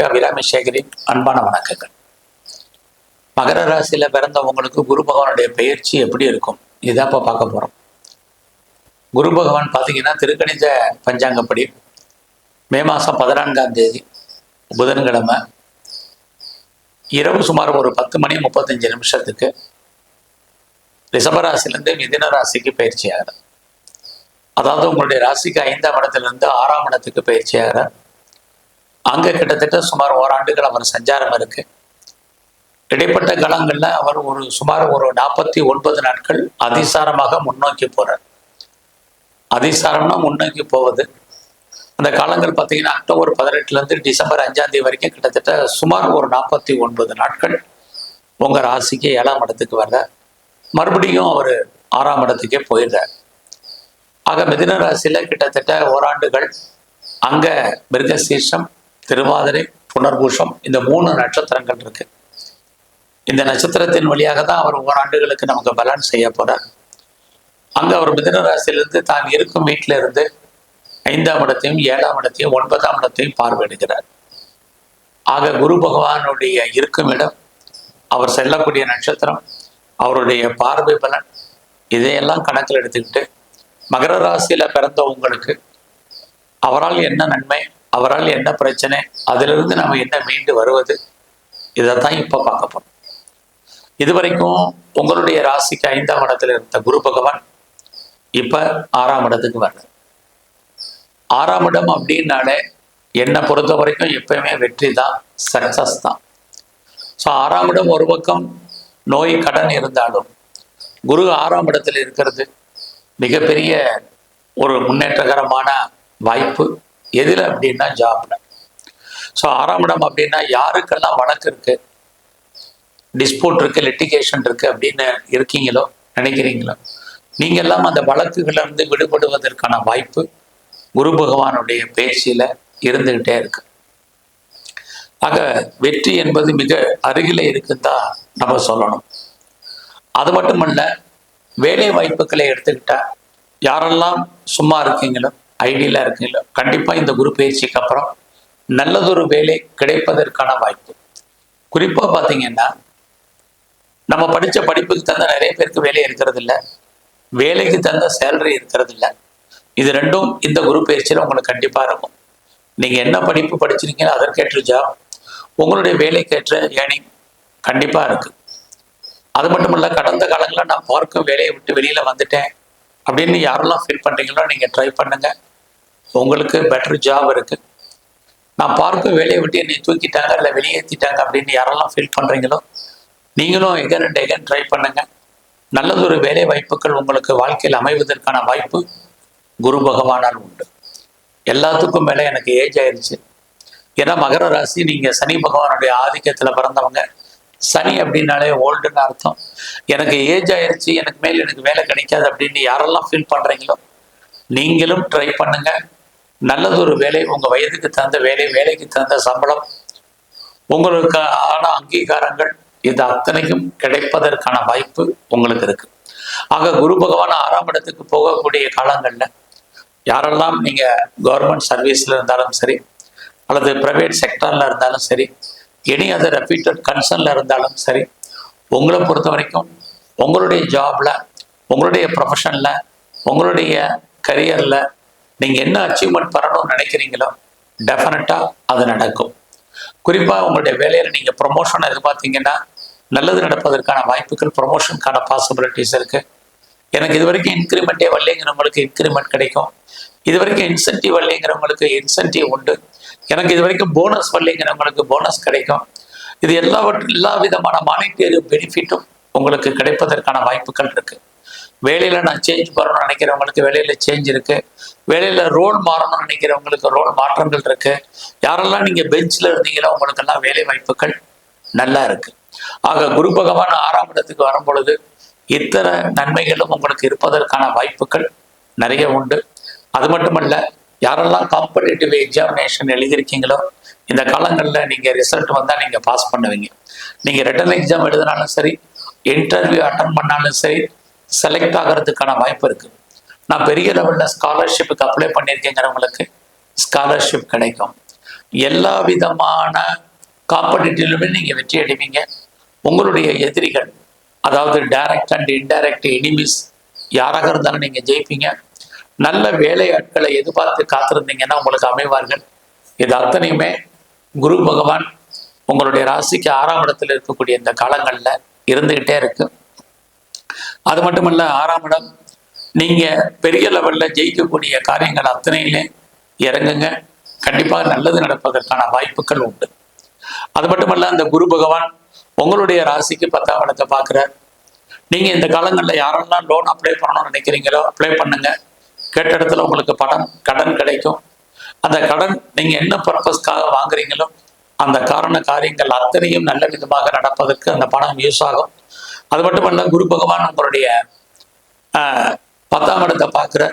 அபிராமி சேகரின் அன்பான வணக்கங்கள். மகர ராசியில பிறந்தவங்களுக்கு குரு பகவானுடைய பெயர்ச்சி எப்படி இருக்கும் இதான் இப்போ பார்க்க போறோம். குரு பகவான் பார்த்தீங்கன்னா திருக்கணித பஞ்சாங்கப்படி மே மாதம் 14ஆம் தேதி புதன்கிழமை இரவு சுமார் ஒரு 10:35 ரிஷபராசிலேருந்து மிதுன ராசிக்கு பயிற்சி ஆகிறார். அதாவது உங்களுடைய ராசிக்கு 5ஆம் இடத்திலிருந்து 6ஆம் இடத்துக்கு பயிற்சி ஆகிறார். அங்கே கிட்டத்தட்ட சுமார் ஓராண்டுகள் அவர் சஞ்சாரம் இருக்கு. இடைப்பட்ட காலங்களில் அவர் சுமார் ஒரு 49 நாட்கள் அதிசாரமாக முன்னோக்கி போறார். அதிசாரம்னா முன்னோக்கி போவது. அந்த காலங்கள் பார்த்தீங்கன்னா அக்டோபர் 18 டிசம்பர் 5ஆம் தேதி வரைக்கும் கிட்டத்தட்ட சுமார் ஒரு 49 நாட்கள் உங்கள் ராசிக்கு 7ஆம் இடத்துக்கு வர்றார். மறுபடியும் அவர் 6ஆம் இடத்துக்கே போயிடுறார். ஆக மிதுன ராசியில் கிட்டத்தட்ட ஓராண்டுகள் அங்கே மிருகசீர்ஷம், திருவாதிரை, புனர்பூஷம் இந்த 3 நட்சத்திரங்கள் இருக்கு. இந்த நட்சத்திரத்தின் வழியாக தான் அவர் ஓராண்டுகளுக்கு நமக்கு பலன் செய்ய போறார். அங்கே அவர் மிதுன ராசியிலிருந்து தான் இருக்கும் வீட்டில இருந்து 5ஆம் இடத்தையும் 7ஆம் இடத்தையும் 9ஆம் இடத்தையும் பார்வையிடுகிறார். ஆக குரு பகவானுடைய இருக்கும் இடம், அவர் செல்லக்கூடிய நட்சத்திரம், அவருடைய பார்வை பலன் இதையெல்லாம் கணக்கில் எடுத்துக்கிட்டு மகர ராசியில பிறந்த உங்களுக்கு அவரால் என்ன நன்மை, அவரால் என்ன பிரச்சனை, அதிலிருந்து நம்ம என்ன மீண்டு வருவது, இதைத்தான் இப்ப பார்க்க போறோம். இதுவரைக்கும் உங்களுடைய ராசிக்கு 5ஆம் இடத்துல இருந்த குரு பகவான் இப்ப 6ஆம் இடத்துக்கு வர்றார். 6ஆம் இடம் அப்படின்னாலே என்னை பொறுத்த வரைக்கும் எப்பயுமே வெற்றி தான், சக்சஸ் தான். ஸோ 6ஆம் இடம் ஒரு பக்கம் நோய் கடன் இருந்தாலும் குரு 6ஆம் இடத்துல இருக்கிறது மிகப்பெரிய ஒரு முன்னேற்றகரமான வாய்ப்பு. எதில் அப்படின்னா ஜாப்ல. ஸோ 6ஆம் இடம் அப்படின்னா யாருக்கெல்லாம் வழக்கு இருக்கு, டிஸ்பியூட் இருக்கு, லிட்டிகேஷன் இருக்கு அப்படின்னு இருக்கீங்களோ நினைக்கிறீங்களோ நீங்க எல்லாம் அந்த வழக்குகள்ல இருந்து விடுபடுவதற்கான வாய்ப்பு குரு பகவானுடைய பேச்சில இருந்துகிட்டே இருக்கு. ஆக வெற்றி என்பது மிக அருகில இருக்குன்னு தான் நம்ம சொல்லணும். அது மட்டுமல்ல, வேலை வாய்ப்புகளை எடுத்துக்கிட்டா யாரெல்லாம் சும்மா இருக்கீங்களோ, ஐடியில இருக்கீங்களோ, கண்டிப்பா இந்த குரு பயிற்சிக்கு அப்புறம் நல்லதொரு வேலை கிடைப்பதற்கான வாய்ப்பு. குறிப்பா பாத்தீங்கன்னா நம்ம படிச்ச படிப்புக்கு தந்த நிறைய பேருக்கு வேலை இருக்கிறது இல்லை, வேலைக்கு தந்த சேலரி இருக்கிறது இல்லை. இது ரெண்டும் இந்த குரு பயிற்சியில உங்களுக்கு கண்டிப்பா இருக்கும். நீங்க என்ன படிப்பு படிச்சிருக்கீங்களோ அதற்கேற்ற ஜாப், உங்களுடைய வேலைக்கேற்ற ஏர்னிங் கண்டிப்பா இருக்கு. அது மட்டும் இல்ல, கடந்த காலங்களில் நான் பார்க்கும் வேலையை விட்டு வெளியில வந்துட்டேன் அப்படின்னு யாரெல்லாம் ஃபீல் பண்றீங்களோ நீங்க ட்ரை பண்ணுங்க, உங்களுக்கு பெட்டர் ஜாப் இருக்கு. நான் பார்க்கும் வேலையை விட்டு என்னை தூக்கிட்டாங்க இல்லை வெளியேற்றிட்டாங்க அப்படின்னு யாரெல்லாம் ஃபீல் பண்றீங்களோ நீங்களும் எகன் அண்ட் எகன் ட்ரை பண்ணுங்க. நல்லதொரு வேலை வாய்ப்புகள் உங்களுக்கு வாழ்க்கையில் அமைவதற்கான வாய்ப்பு குரு பகவானால் உண்டு. எல்லாத்துக்கும் மேலே எனக்கு ஏஜ் ஆயிடுச்சு. ஏன்னா மகர ராசி, நீங்க சனி பகவானுடைய ஆதிக்கத்துல பிறந்தவங்க. சனி அப்படின்னாலே ஓல்டுன்னு அர்த்தம். எனக்கு ஏஜ் ஆயிடுச்சு, எனக்கு வேலை கிடைக்காது அப்படின்னு யாரெல்லாம் ஃபீல் பண்றீங்களோ நீங்களும் ட்ரை பண்ணுங்க. நல்லதொரு வேலை, உங்க வயதுக்கு தகுந்த வேலை, வேலைக்கு தகுந்த சம்பளம், உங்களுக்கு ஆன அங்கீகாரங்கள், இது அத்தனைக்கும் கிடைப்பதற்கான வாய்ப்பு உங்களுக்கு இருக்கு. ஆக குரு பகவான் 6ஆம் இடத்துக்கு போகக்கூடிய காலங்கள்ல யாரெல்லாம் நீங்க கவர்மெண்ட் சர்வீஸ்ல இருந்தாலும் சரி, அல்லது பிரைவேட் செக்டர்ல இருந்தாலும் சரி, எனி அதர் ரெப்யூட்டட் கன்சர்ன்ல இருந்தாலும் சரி, உங்களை பொறுத்த வரைக்கும் உங்களுடைய ஜாப்ல, உங்களுடைய ப்ரொஃபஷன்ல, உங்களுடைய கரியர்ல நீங்க என்ன அச்சீவ்மெண்ட் பண்ணணும்னு நினைக்கிறீங்களோ டெஃபினட்டா அது நடக்கும். குறிப்பா உங்களுடைய வேலையில நீங்க ப்ரொமோஷன் எதிர்பார்த்தீங்கன்னா நல்லது நடப்பதற்கான வாய்ப்புகள், ப்ரொமோஷனுக்கான பாசிபிலிட்டிஸ் இருக்கு. எனக்கு இது வரைக்கும் இன்க்ரிமெண்ட்டே வரலைங்கிறவங்களுக்கு இன்க்ரிமெண்ட் கிடைக்கும். இது வரைக்கும் இன்சென்டிவ் வரலைங்கிறவங்களுக்கு இன்சென்டிவ் உண்டு. எனக்கு இது வரைக்கும் போனஸ் வரலைங்கிறவங்களுக்கு போனஸ் கிடைக்கும். இது எல்லா விதமான மானிட்டரி பெனிஃபிட்டும் உங்களுக்கு கிடைப்பதற்கான வாய்ப்புகள் இருக்கு. வேலையில நான் சேஞ்ச் பண்ணணும்னு நினைக்கிறவங்களுக்கு வேலையில சேஞ்ச் இருக்கு. வேலையில ரோல் மாறணும்னு நினைக்கிறவங்களுக்கு ரோல் மாற்றங்கள் இருக்கு. யாரெல்லாம் நீங்க பெஞ்ச்ல இருந்தீங்களோ உங்களுக்கெல்லாம் வேலை வாய்ப்புகள் நல்லா இருக்கு. ஆக குரு பகவான் 6ஆம் இடத்துக்கு வரும் பொழுது இத்தனை நன்மைகளும் உங்களுக்கு இருப்பதற்கான வாய்ப்புகள் நிறைய உண்டு. அது மட்டுமல்ல, யாரெல்லாம் காம்படிட்டிவ் எக்ஸாமினேஷன் எழுதியிருக்கீங்களோ இந்த காலங்களில் நீங்க ரிசல்ட் வந்தா நீங்க பாஸ் பண்ணுவீங்க. நீங்க ரிட்டன் எக்ஸாம் எழுதினாலும் சரி, இன்டர்வியூ அட்டன் பண்ணாலும் சரி, செலக்ட் ஆகிறதுக்கான வாய்ப்பு இருக்கு. நான் பெரிய லெவலில் ஸ்காலர்ஷிப்புக்கு அப்ளை பண்ணியிருக்கேங்கிறவங்களுக்கு ஸ்காலர்ஷிப் கிடைக்கும். எல்லா விதமான காம்படிட்டிவ்லுமே நீங்கள் வெற்றி அடைவீங்க. உங்களுடைய எதிரிகள், அதாவது டைரக்ட் அண்ட் இன்டைரக்ட் எனிமிஸ் யாராக இருந்தாலும் நீங்கள் ஜெயிப்பீங்க. நல்ல வேலையாட்களை எதிர்பார்த்து காத்திருந்தீங்கன்னா உங்களுக்கு அமைவார்கள். இது அத்தனையுமே குரு பகவான் உங்களுடைய ராசிக்கு 6ஆம் இடத்துல இருக்கக்கூடிய இந்த காலங்களில் இருந்துகிட்டே இருக்கு. அது மட்டுமல்ல, 6ஆம் இடம் நீங்க பெரிய லெவலில் ஜெயிக்கக்கூடிய காரியங்கள் அத்தனையிலே இறங்குங்க. கண்டிப்பாக நல்லது நடப்பதற்கான வாய்ப்புகள் உண்டு. அது மட்டுமல்ல, அந்த குரு பகவான் உங்களுடைய ராசிக்கு 10ஆம் இடத்தை பார்க்குறார். நீங்க இந்த காலங்களில் யாரெல்லாம் லோன் அப்ளை பண்ணணும்னு நினைக்கிறீங்களோ அப்ளை பண்ணுங்க. கேட்ட இடத்துல உங்களுக்கு கடன் கிடைக்கும். அந்த கடன் நீங்க என்ன பர்பஸ்க்காக வாங்குறீங்களோ அந்த காரியங்கள் அத்தனையும் நல்ல விதமாக நடப்பதற்கு அந்த பணம் யூஸ் ஆகும். அது மட்டுமல்ல, குரு பகவான் உங்களுடைய 10ஆம் இடத்தை பார்க்குற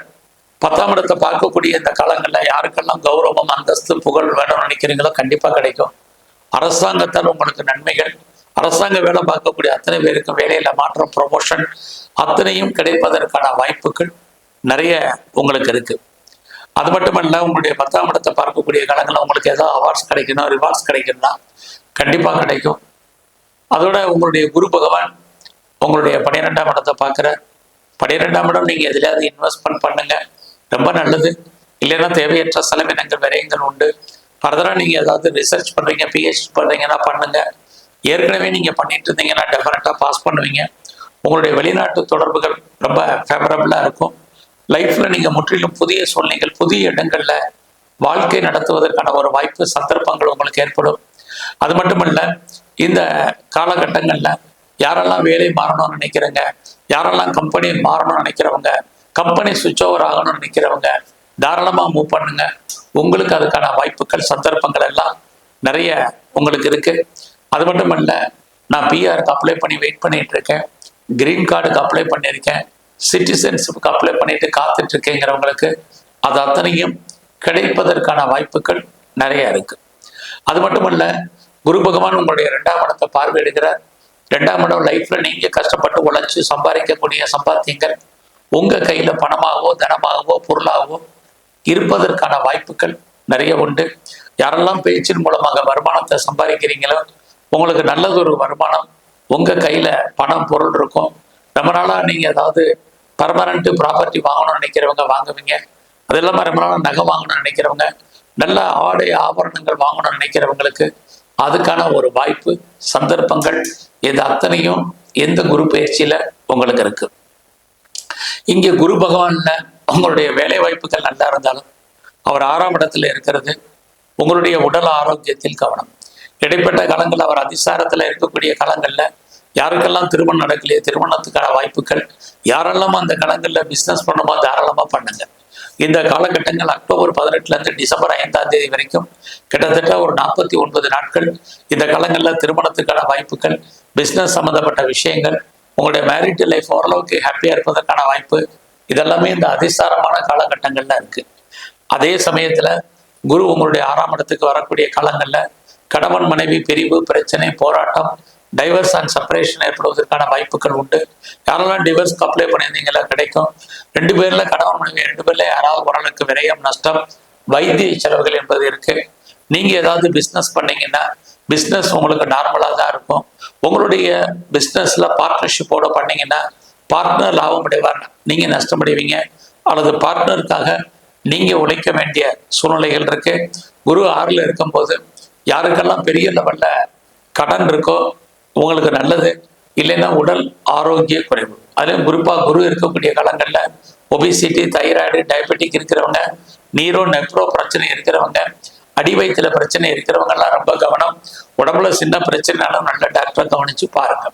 10ஆம் இடத்தை பார்க்கக்கூடிய இந்த காலங்களில் யாருக்கெல்லாம் கௌரவம், அந்தஸ்து, புகழ் வேணும்னு நினைக்கிறீங்களோ கண்டிப்பாக கிடைக்கும். அரசாங்கத்தால் உங்களுக்கு நன்மைகள், அரசாங்க வேலை பார்க்கக்கூடிய அத்தனை பேருக்கு வேலையில மாற்றம், ப்ரொமோஷன் அத்தனையும் கிடைப்பதற்கான வாய்ப்புகள் நிறைய உங்களுக்கு இருக்கு. அது மட்டுமல்ல, உங்களுடைய 10ஆம் இடத்தை பார்க்கக்கூடிய காலங்களில் உங்களுக்கு ஏதாவது அவார்ட்ஸ் கிடைக்கணும், ரிவார்ட்ஸ் கிடைக்கணும்னா கண்டிப்பாக கிடைக்கும். அதோட உங்களுடைய குரு பகவான் உங்களுடைய 12ஆம் இடத்தை பார்க்குற 12ஆம் இடம் நீங்கள் எதுலையாவது இன்வெஸ்ட்மெண்ட் பண்ணுங்க, ரொம்ப நல்லது. இல்லைன்னா தேவையற்ற செலவினங்கள், விரயங்கள் உண்டு. ஃபர்தராக நீங்கள் ஏதாவது ரிசர்ச் பண்ணுறீங்க, பிஹெச்டி பண்ணுறீங்கன்னா பண்ணுங்க. ஏற்கனவே நீங்கள் பண்ணிட்டு இருந்தீங்கன்னா டெஃபினட்டாக பாஸ் பண்ணுவீங்க. உங்களுடைய வெளிநாட்டு தொடர்புகள் ரொம்ப ஃபேவரபிளாக இருக்கும். லைஃப்பில் நீங்கள் முற்றிலும் புதிய சூழ்நிலைகள், புதிய இடங்களில் வாழ்க்கை நடத்துவதற்கான ஒரு வாய்ப்பு, சந்தர்ப்பங்கள் உங்களுக்கு ஏற்படும். அது மட்டுமல்ல, இந்த காலகட்டங்களில் யாரெல்லாம் வேலை மாறணும்னு நினைக்கிறவங்க, யாரெல்லாம் கம்பெனி மாறணும்னு நினைக்கிறவங்க, கம்பெனி சுவிட்ச் ஓவர் ஆகணும்னு நினைக்கிறவங்க தாராளமாக மூவ் பண்ணுங்க. உங்களுக்கு அதுக்கான வாய்ப்புகள், சந்தர்ப்பங்கள் எல்லாம் நிறைய உங்களுக்கு இருக்கு. அது மட்டும் இல்லை, நான் பிஆருக்கு அப்ளை பண்ணி வெயிட் பண்ணிட்டு இருக்கேன், கிரீன் கார்டுக்கு அப்ளை பண்ணியிருக்கேன், சிட்டிசன்ஷிப்புக்கு அப்ளை பண்ணிட்டு காத்துட்டு இருக்கேங்கிறவங்களுக்கு அது அத்தனையும் கிடைப்பதற்கான வாய்ப்புகள் நிறைய இருக்கு. அது மட்டுமல்ல, குரு பகவான் உங்களுடைய 2ஆம் இடத்தை பார்வையிடுகிறார். 2ஆம் இடம் லைஃப்ல நீங்க கஷ்டப்பட்டு உழைச்சு சம்பாதிக்கக்கூடிய சம்பாத்தியங்கள் உங்க கையில பணமாகவோ, தனமாகவோ, பொருளாகவோ இருப்பதற்கான வாய்ப்புகள் நிறைய உண்டு. யாரெல்லாம் பேச்சின் மூலமாக வருமானத்தை சம்பாதிக்கிறீங்களோ உங்களுக்கு நல்லதொரு வருமானம், உங்க கையில பணம், பொருள் இருக்கும். ரொம்ப நாளா நீங்க ஏதாவது பர்மனண்ட் ப்ராப்பர்ட்டி வாங்கணும்னு நினைக்கிறவங்க வாங்குவீங்க. அது இல்லாமல் ரொம்ப நாளாக நகை வாங்கணும்னு நினைக்கிறவங்க, நல்ல ஆடை ஆபரணங்கள் வாங்கணும்னு நினைக்கிறவங்களுக்கு அதுக்கான ஒரு வாய்ப்பு, சந்தர்ப்பங்கள் இது அத்தனையும் எந்த குரு பயிற்சியில உங்களுக்கு இருக்கு. இங்கே குரு பகவான்ல உங்களுடைய வேலை வாய்ப்புகள் நல்லா இருந்தாலும் அவர் 6ஆம் இடத்துல இருக்கிறது உங்களுடைய உடல் ஆரோக்கியத்தில் கவனம். இடைப்பட்ட காலங்கள் அவர் அதிசாரத்தில் இருக்கக்கூடிய காலங்களில் யாருக்கெல்லாம் திருமணம் நடக்கலையே திருமணத்துக்கான வாய்ப்புகள், யாரெல்லாம் அந்த காலங்களில் பிஸ்னஸ் பண்ணுமோ தாராளமாக பண்ணுங்க. இந்த காலகட்டங்கள் அக்டோபர் 18 டிசம்பர் 5 வரைக்கும் கிட்டத்தட்ட ஒரு 49 நாட்கள் இந்த காலங்களில் திருமணத்துக்கான வாய்ப்புகள், பிஸ்னஸ் சம்மந்தப்பட்ட விஷயங்கள், உங்களுடைய மேரிட் லைஃப் ஓரளவுக்கு ஹாப்பியாக இருப்பதற்கான வாய்ப்பு, இதெல்லாமே இந்த அதிசாரமான காலகட்டங்கள்ல இருக்கு. அதே சமயத்துல குரு உங்களுடைய 6ஆம் இடத்துக்கு வரக்கூடிய காலங்கள்ல கணவன் மனைவி பிரிவு, பிரச்சனை, போராட்டம், டைவர்ஸ் அண்ட் செப்பரேஷன் ஏற்படுவதற்கான வாய்ப்புகள் உண்டு. யாரெல்லாம் டிவர்ஸ்க்கு அப்ளை பண்ணியிருந்தீங்களா கிடைக்கும். 2 பேர்ல கணவன் மனைவி 2 பேர்ல யாராவது ஓரளவுக்கு விரயம், நஷ்டம், வைத்திய செலவுகள் என்பது இருக்கு. நீங்க ஏதாவது பிஸ்னஸ் பண்ணீங்கன்னா பிஸ்னஸ் உங்களுக்கு நார்மலாக தான் இருக்கும். உங்களுடைய பிஸ்னஸ்ல பார்ட்னர்ஷிப்போட பண்ணீங்கன்னா பார்ட்னர் லாபம் அடைவார், நீங்க நஷ்டமடைவீங்க. அல்லது பார்ட்னருக்காக நீங்க உழைக்க வேண்டிய சூழ்நிலைகள் இருக்கு. குரு 6ல் இருக்கும்போது யாருக்கெல்லாம் பெரிய லெவல்ல கடன் இருக்கோ உங்களுக்கு நல்லது, இல்லைன்னா உடல் ஆரோக்கிய குறைவு. அதுலேயும் குறிப்பாக குரு இருக்கக்கூடிய காலங்களில் ஒபிசிட்டி, தைராய்டு, டயபெட்டிக் இருக்கிறவங்க, நீரோ நெப்ரோ பிரச்சனை இருக்கிறவங்க, அடி வயிற்றுல பிரச்சனை இருக்கிறவங்கெல்லாம் ரொம்ப கவனம். உடம்புல சின்ன பிரச்சனைனாலும் நல்ல டாக்டரை கவனிச்சு பாருங்க.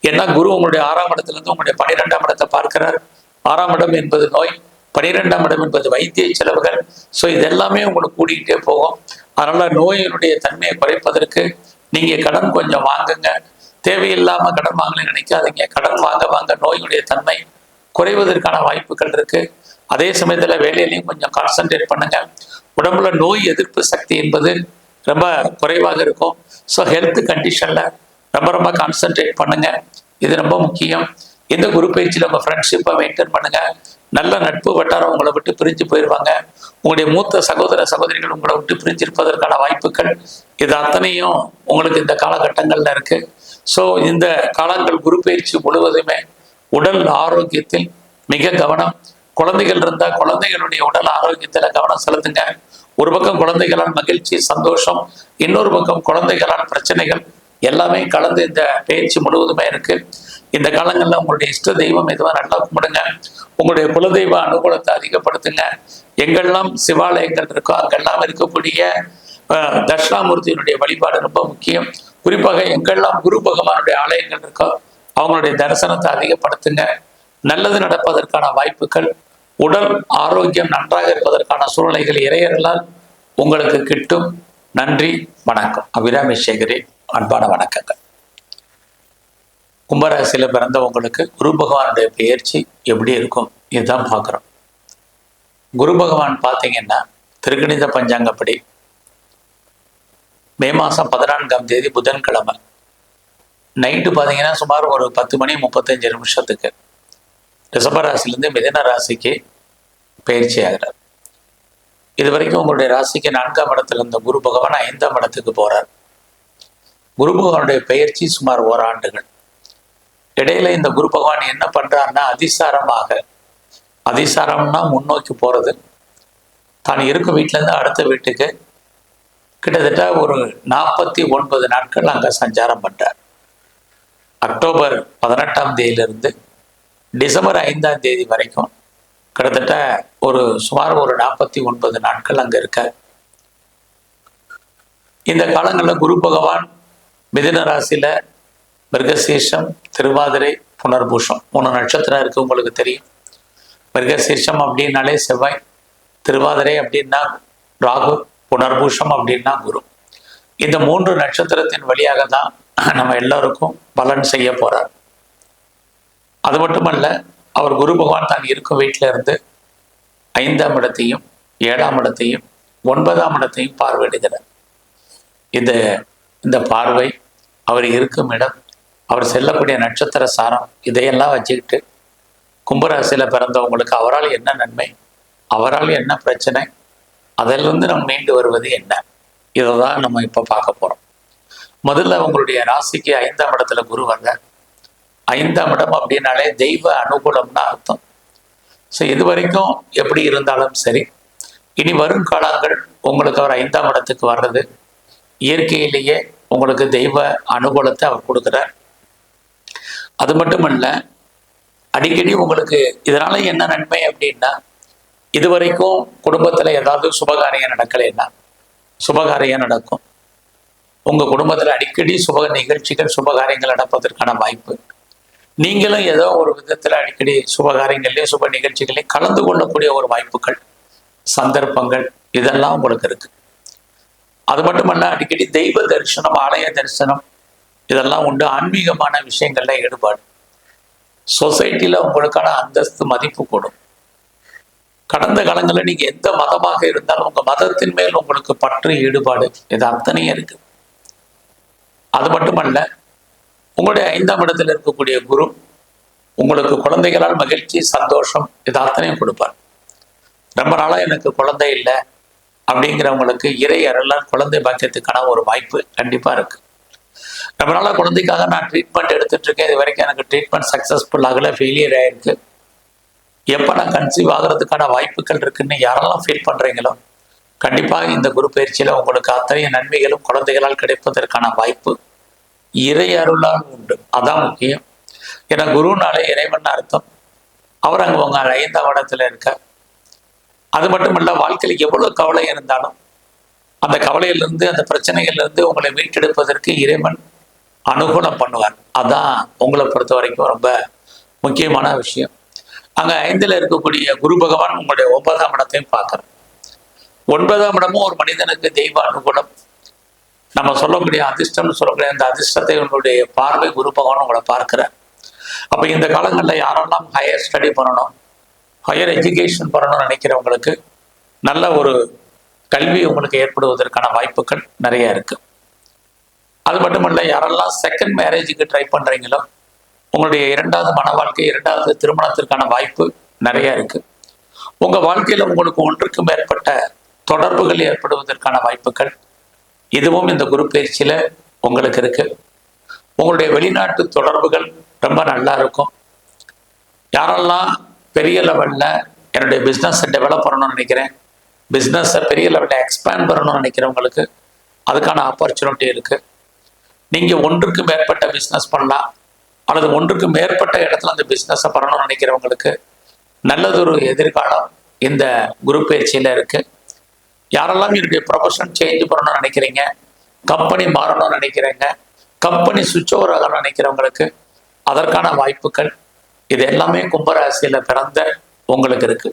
ஏன்னா குரு உங்களுடைய 6ஆம் இடத்துலேருந்து உங்களுடைய 12ஆம் இடத்தை பார்க்கிறார். 6ஆம் இடம் என்பது நோய், 12ஆம் இடம் என்பது வைத்திய செலவுகள். ஸோ இதெல்லாமே உங்களுக்கு கூட்டிகிட்டே போகும். அதனால நோயினுடைய தன்மையை குறைப்பதற்கு நீங்க கடன் கொஞ்சம் வாங்குங்க. தேவையில்லாம கடன் வாங்கலன்னு நினைக்காதீங்க. கடன் வாங்க நோயினுடைய தன்மை குறைவதற்கான வாய்ப்புகள் இருக்கு. அதே சமயத்துல வேலையிலையும் கொஞ்சம் கான்சென்ட்ரேட் பண்ணுங்க. உடம்புல நோய் எதிர்ப்பு சக்தி என்பது ரொம்ப குறைவாக இருக்கும். ஸோ ஹெல்த் கண்டிஷன்ல ரொம்ப கான்சென்ட்ரேட் பண்ணுங்க, இது ரொம்ப முக்கியம். இந்த குரு பயிற்சியில் உங்கள் ஃப்ரெண்ட்ஷிப்பை மெயின்டைன் பண்ணுங்க. நல்ல நட்பு வட்டாரம் உங்களை விட்டு பிரிஞ்சு போயிடுவாங்க. உங்களுடைய மூத்த சகோதர சகோதரிகள் உங்களை விட்டு பிரிஞ்சிருப்பதற்கான வாய்ப்புகள் இது அத்தனையும் உங்களுக்கு இந்த காலகட்டங்களில் இருக்கு. ஸோ இந்த காலங்கள் குரு பயிற்சி முழுவதுமே உடல் ஆரோக்கியத்தில் மிக கவனம். குழந்தைகள் இருந்தால் குழந்தைகளுடைய உடல் ஆரோக்கியத்தில் கவனம் செலுத்துங்க. ஒரு பக்கம் குழந்தைகளால் மகிழ்ச்சி சந்தோஷம், இன்னொரு பக்கம் குழந்தைகளால் பிரச்சனைகள் எல்லாமே கலந்து இந்த பயிற்சி முழுவதுமே இருக்கு. இந்த காலங்களில் உங்களுடைய இஷ்ட தெய்வம் எதுவாக நல்லா கும்பிடுங்க. உங்களுடைய குலதெய்வ அனுகூலத்தை அதிகப்படுத்துங்க. எங்கெல்லாம் சிவாலயங்கள் இருக்கோ அங்கெல்லாம் இருக்கக்கூடிய தட்சிணாமூர்த்தியினுடைய வழிபாடு ரொம்ப முக்கியம். குறிப்பாக எங்கெல்லாம் குரு பகவானுடைய ஆலயங்கள் இருக்கோ அவங்களுடைய தரிசனத்தை அதிகப்படுத்துங்க. நல்லது நடப்பதற்கான வாய்ப்புகள், உடல் ஆரோக்கியம் நன்றாக இருப்பதற்கான சூழ்நிலைகள் இறையர்களால் உங்களுக்கு கிட்டும். நன்றி, வணக்கம். அபிராமி சேகரி, அன்பான வணக்கங்கள். கும்பராசியில் பிறந்தவங்களுக்கு குரு பகவானுடைய பெயர்ச்சி எப்படி இருக்கும் இதுதான் பார்க்குறோம். குரு பகவான் பார்த்தீங்கன்னா திருக்கணித பஞ்சாங்கப்படி மே மாதம் 14ஆம் தேதி புதன்கிழமை நைட்டு பார்த்தீங்கன்னா சுமார் ஒரு 10:35 ரிஷபராசிலேருந்து மிதுன ராசிக்கு பயிற்சி ஆகிறார். இது வரைக்கும் உங்களுடைய ராசிக்கு 4ஆம் இடத்துல இருந்த குரு பகவான் 5ஆம் இடத்துக்கு போகிறார். குரு பகவானுடைய பயிற்சி சுமார் ஓராண்டுகள். இடையில இந்த குரு பகவான் என்ன பண்றாருன்னா அதிசாரம்னா முன்னோக்கி போறது. தான் இருக்கும் வீட்டிலேருந்து அடுத்த வீட்டுக்கு கிட்டத்தட்ட ஒரு 49 நாட்கள் அங்கே சஞ்சாரம் பண்றார். அக்டோபர் 18ஆம் தேதியிலிருந்து டிசம்பர் 5ஆம் தேதி வரைக்கும் கிட்டத்தட்ட சுமார் ஒரு 49 நாட்கள் அங்கே இருக்கார். இந்த காலங்களில் குரு பகவான் மிதுன ராசியில மிருகசீர்ஷம், திருவாதிரை, புனர்பூஷம் 3 நட்சத்திரம் இருக்கு. உங்களுக்கு தெரியும். மிருகசீர்ஷம் அப்படின்னாலே செவ்வாய், திருவாதிரை அப்படின்னா ராகு, புனர்பூஷம் அப்படின்னா குரு. இந்த 3 நட்சத்திரத்தின் வழியாக தான் நம்ம எல்லாருக்கும் பலன் செய்ய போறார். அது மட்டுமல்ல, அவர் குரு பகவான் தான் இருக்கும் வீட்டில இருந்து 5ஆம் இடத்தையும் 7ஆம் இடத்தையும் 9ஆம் இடத்தையும் பார்வையிடுகிறார். இந்த பார்வை அவர் இருக்கும் இடம், அவர் செல்லக்கூடிய நட்சத்திர சாரம், இதையெல்லாம் வச்சுக்கிட்டு கும்பராசியில் பிறந்தவங்களுக்கு அவரால் என்ன நன்மை, அவரால் என்ன பிரச்சனை, அதிலிருந்து நம்ம மீண்டு வருவது என்ன, இதை தான் நம்ம இப்போ பார்க்க போகிறோம். முதல்ல உங்களுடைய ராசிக்கு 5ஆம் இடத்துல குரு வர்றார். 5ஆம் இடம் அப்படின்னாலே தெய்வ அனுகூலம்னு அர்த்தம். ஸோ இது வரைக்கும் எப்படி இருந்தாலும் சரி, இனி வரும் காலங்கள் உங்களுக்கு அவர் 5ஆம் இடத்துக்கு வர்றது இயற்கையிலேயே உங்களுக்கு தெய்வ அனுகூலத்தை அவர் கொடுக்குறார். அது மட்டுமல்ல, அடிக்கடி உங்களுக்கு இதனால என்ன நன்மை அப்படின்னா, இதுவரைக்கும் குடும்பத்தில் ஏதாவது சுபகாரியம் நடக்கலைன்னா சுபகாரியம் நடக்கும். உங்கள் குடும்பத்தில் அடிக்கடி சுப நிகழ்ச்சிகள் சுபகாரியங்கள் நடப்பதற்கான வாய்ப்பு. நீங்களும் ஏதோ ஒரு விதத்தில் அடிக்கடி சுபகாரியங்கள்லேயும் சுப நிகழ்ச்சிகளையும் கலந்து கொள்ளக்கூடிய ஒரு வாய்ப்புகள், சந்தர்ப்பங்கள் இதெல்லாம் உங்களுக்கு இருக்கு. அது மட்டுமல்ல, அடிக்கடி தெய்வ தரிசனம், ஆலய தரிசனம் இதெல்லாம் உண்டு. ஆன்மீகமான விஷயங்கள்ல ஈடுபாடு, சொசைட்டில உங்களுக்கான அந்தஸ்து மதிப்பு கூடும். கடந்த காலங்களில் நீங்க எந்த மதமாக இருந்தாலும் உங்க மதத்தின் மேல் உங்களுக்கு பற்று ஈடுபாடு இது அத்தனையும் இருக்கு. அது மட்டுமல்ல, உங்களுடைய 5ஆம் இடத்துல இருக்கக்கூடிய குரு உங்களுக்கு குழந்தைகளால் மகிழ்ச்சி சந்தோஷம் இது அத்தனையும் கொடுப்பார். ரொம்ப நாளா எனக்கு குழந்தை இல்லை அப்படிங்கிறவங்களுக்கு இறை அருளால் குழந்தை பாக்கியத்துக்கான ஒரு வாய்ப்பு கண்டிப்பா இருக்கு. ரொம்ப நாளா குழந்தைக்காக நான் ட்ரீட்மெண்ட் எடுத்துட்டு இருக்கேன், இது வரைக்கும் எனக்கு ட்ரீட்மெண்ட் சக்சஸ்ஃபுல் ஆகல, ஃபெயிலியர் ஆயிருக்கு. எப்போ நான் கன்சீவ் ஆகிறதுக்கான வாய்ப்புகள் இருக்குன்னு யாரெல்லாம் ஃபீல் பண்றீங்களோ கண்டிப்பாக இந்த குரு பயிற்சியில உங்களுக்கு அத்தகைய நன்மைகளும் குழந்தைகளால் கிடைப்பதற்கான வாய்ப்பு இறை அருளால் உண்டு. அதான் முக்கியம். ஏன்னா குருனாலே இறைவன் அர்த்தம். அவர் அங்கே உங்க 5ஆம் இடத்துல இருக்க. அது மட்டும் இல்ல, வாழ்க்கையில் எவ்வளவு கவலை இருந்தாலும் அந்த கவலையிலிருந்து அந்த பிரச்சனைகள்லேருந்து உங்களை மீட்டெடுப்பதற்கு இறைவன் அனுகூலம் பண்ணுவார். அதான் உங்களை பொறுத்த வரைக்கும் ரொம்ப முக்கியமான விஷயம். அங்கே 5ல் இருக்கக்கூடிய குரு பகவான் உங்களுடைய 9ஆம் இடத்தையும் பார்க்குறார். 9ஆம் இடமும் ஒரு மனிதனுக்கு தெய்வ அனுகூலம், நம்ம சொல்லக்கூடிய அதிர்ஷ்டம்னு சொல்லக்கூடிய அந்த அதிர்ஷ்டத்தை உங்களுடைய பார்வை குரு பகவான் உங்களை பார்க்கிறார். அப்போ இந்த காலங்களில் யாரெல்லாம் ஹையர் ஸ்டடி பண்ணணும், ஹையர் எஜுகேஷன் பண்ணணும்னு நினைக்கிறவங்களுக்கு நல்ல ஒரு கல்வி உங்களுக்கு ஏற்படுவதற்கான வாய்ப்புகள் நிறைய இருக்கு. அது மட்டுமல்ல, யாரெல்லாம் செகண்ட் மேரேஜுக்கு ட்ரை பண்றீங்களோ உங்களுடைய இரண்டாவது மன வாழ்க்கை, இரண்டாவது திருமணத்திற்கான வாய்ப்பு நிறைய இருக்கு. உங்க வாழ்க்கையில உங்களுக்கு ஒன்றுக்கு மேற்பட்ட தொடர்புகள் ஏற்படுவதற்கான வாய்ப்புகள் இதுவும் இந்த குரு பயிற்சியில உங்களுக்கு இருக்கு. உங்களுடைய வெளிநாட்டு தொடர்புகள் ரொம்ப நல்லா இருக்கும். யாரெல்லாம் பெரிய லெவல்ல என்னுடைய பிஸ்னஸை டெவலப் பண்ணணும்னு நினைக்கிறேன், பிஸ்னஸை பெரிய லெவலில் எக்ஸ்பேண்ட் பண்ணணும்னு நினைக்கிறவங்களுக்கு அதுக்கான ஆப்பர்ச்சுனிட்டி இருக்கு. நீங்க ஒன்றுக்கு மேற்பட்ட பிஸ்னஸ் பண்ணலாம், அல்லது ஒன்றுக்கு மேற்பட்ட இடத்துல அந்த பிஸ்னஸை பண்ணணும்னு நினைக்கிறவங்களுக்கு நல்லதொரு எதிர்காலம் இந்த குரு பயிற்சியில இருக்கு. யாரெல்லாம் என்னுடைய ப்ரொஃபஷன் சேஞ்ச் பண்ணணும்னு நினைக்கிறீங்க, கம்பெனி மாறணும்னு நினைக்கிறீங்க, கம்பெனி சுவிட்ச் ஓவர் ஆகணும்னு நினைக்கிறவங்களுக்கு அதற்கான வாய்ப்புகள் இது எல்லாமே கும்பராசியில பிறந்த உங்களுக்கு இருக்கு.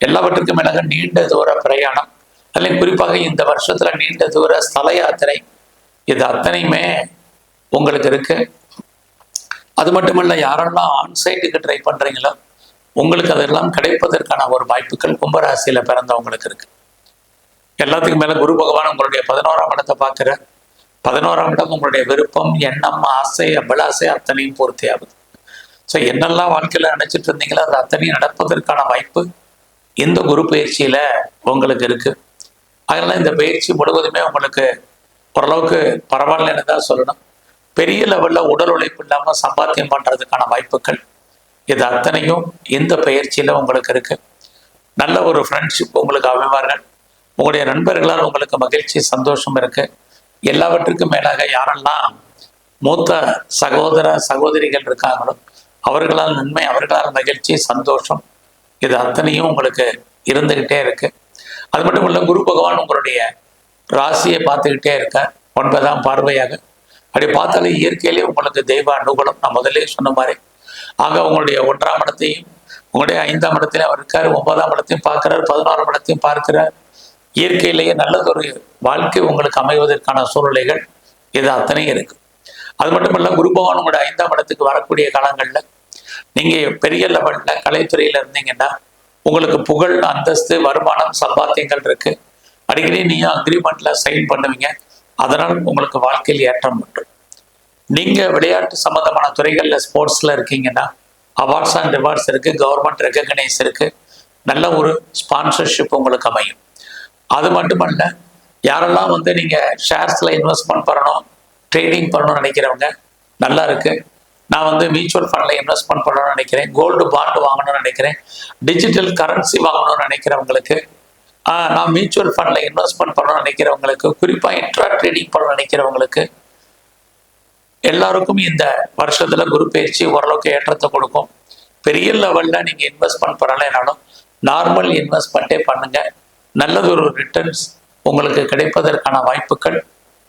எல்லாவற்றுக்கும் மேலாக நீண்ட தூர பிரயாணம், அதில் குறிப்பாக இந்த வருஷத்துல நீண்ட தூர ஸ்தல யாத்திரை, இது அத்தனையுமே உங்களுக்கு இருக்கு. அது மட்டுமல்ல, யாரெல்லாம் ஆன்சைட்டுக்கு ட்ரை பண்றீங்களோ உங்களுக்கு அதெல்லாம் கிடைப்பதற்கான ஒரு வாய்ப்புகள் கும்பராசியில பிறந்தவங்களுக்கு இருக்கு. எல்லாத்துக்கும் மேல குரு பகவான் உங்களுடைய 11ஆம் இடத்தை பார்க்கிற 11ஆம் இடம் உங்களுடைய விருப்பம், எண்ணம், ஆசை, அபிலாசை அத்தனையும் பூர்த்தி ஆகுது. ஸோ என்னெல்லாம் வாழ்க்கையில நினைச்சிட்டு இருந்தீங்களோ அது அத்தனையும் நடப்பதற்கான வாய்ப்பு இந்த குரு பயிற்சியில உங்களுக்கு இருக்கு. அதனால இந்த பயிற்சி முழுவதுமே உங்களுக்கு ஓரளவுக்கு பரவாயில்லன்னு தான் சொல்லணும். பெரிய லெவல்ல உடல் உழைப்பு இல்லாம சம்பாத்தியம் பண்றதுக்கான வாய்ப்புகள் இது அத்தனையும் இந்த பயிற்சியில உங்களுக்கு இருக்கு. நல்ல ஒரு ஃப்ரெண்ட்ஷிப் உங்களுக்கு அமைவார்கள். உங்களுடைய நண்பர்களால் உங்களுக்கு மகிழ்ச்சி, சந்தோஷம் இருக்கு. எல்லாவற்றுக்கும் மேலாக யாரெல்லாம் மூத்த சகோதர சகோதரிகள் இருக்காங்களோ அவர்களால் நன்மை, அவர்களால் மகிழ்ச்சி, சந்தோஷம் இது அத்தனையும் உங்களுக்கு இருந்துகிட்டே இருக்கு. அது மட்டும் இல்ல, குரு பகவான் உங்களுடைய ராசியை பார்த்துக்கிட்டே இருக்க 9ஆம் பார்வையாக. அப்படி பார்த்தாலே இயற்கையிலேயே உங்களுக்கு தெய்வ அனுகூலம். நான் முதலே சொன்ன மாதிரி ஆக உங்களுடைய 1ஆம் இடத்தையும் உங்களுடைய 5ஆம் இடத்திலையும் அவர் இருக்காரு, 9ஆம் இடத்தையும் பார்க்கிறார், 11ஆம் இடத்தையும் பார்க்கிறார். இயற்கையிலேயே நல்லதொரு வாழ்க்கை உங்களுக்கு அமைவதற்கான சூழ்நிலைகள் இது அத்தனையும் இருக்கு. அது மட்டும் இல்ல, குரு பகவான் உங்களுடைய 5ஆம் இடத்துக்கு வரக்கூடிய காலங்கள்ல நீங்க பெரிய லெவல்ல கலைத்துறையில இருந்தீங்கன்னா உங்களுக்கு புகழ், அந்தஸ்து, வருமானம், சம்பாத்தியங்கள் இருக்கு. அடிக்கடி நீங்க அக்ரிமெண்ட்ல சைன் பண்ணுவீங்க. அதனால் உங்களுக்கு வாழ்க்கையில் ஏற்றம் உண்டு. நீங்க விளையாட்டு சம்பந்தமான துறைகள்ல ஸ்போர்ட்ஸ்ல இருக்கீங்கன்னா அவார்ட்ஸ் அண்ட் ரிவார்ட்ஸ் இருக்கு, கவர்மெண்ட் ரெகக்னைஸ் இருக்கு, நல்ல ஒரு ஸ்பான்சர்ஷிப் உங்களுக்கு அமையும். அது மட்டுமல்ல, யாரெல்லாம் நீங்க ஷேர்ஸ்ல இன்வெஸ்ட்மெண்ட் பண்ணணும், ட்ரேடிங் பண்ணணும்னு நினைக்கிறவங்க நல்லா இருக்கு. நான் மியூச்சுவல் ஃபண்ட்ல இன்வெஸ்ட்மெண்ட் பண்ணணும்னு நினைக்கிறேன், கோல்டு பாண்டு வாங்கணும்னு நினைக்கிறேன், டிஜிட்டல் கரன்சி வாங்கணும்னு நினைக்கிறவங்களுக்கு, நான் மியூச்சுவல் ஃபண்ட்ல இன்வெஸ்ட்மெண்ட் பண்ணணும்னு நினைக்கிறவங்களுக்கு, குறிப்பா இன்ட்ரா ட்ரேடிங் பண்ணணும்னு நினைக்கிறவங்களுக்கு எல்லாருக்கும் இந்த வருஷத்துல குரு பயிற்சி ஓரளவுக்கு ஏற்றத்தை கொடுக்கும். பெரிய லெவல்ல நீங்க இன்வெஸ்ட்மெண்ட் பண்ணலைனாலும் நார்மல் இன்வெஸ்ட்மெண்ட்டே பண்ணுங்க. நல்லதொரு ரிட்டர்ன்ஸ் உங்களுக்கு கிடைப்பதற்கான வாய்ப்புகள்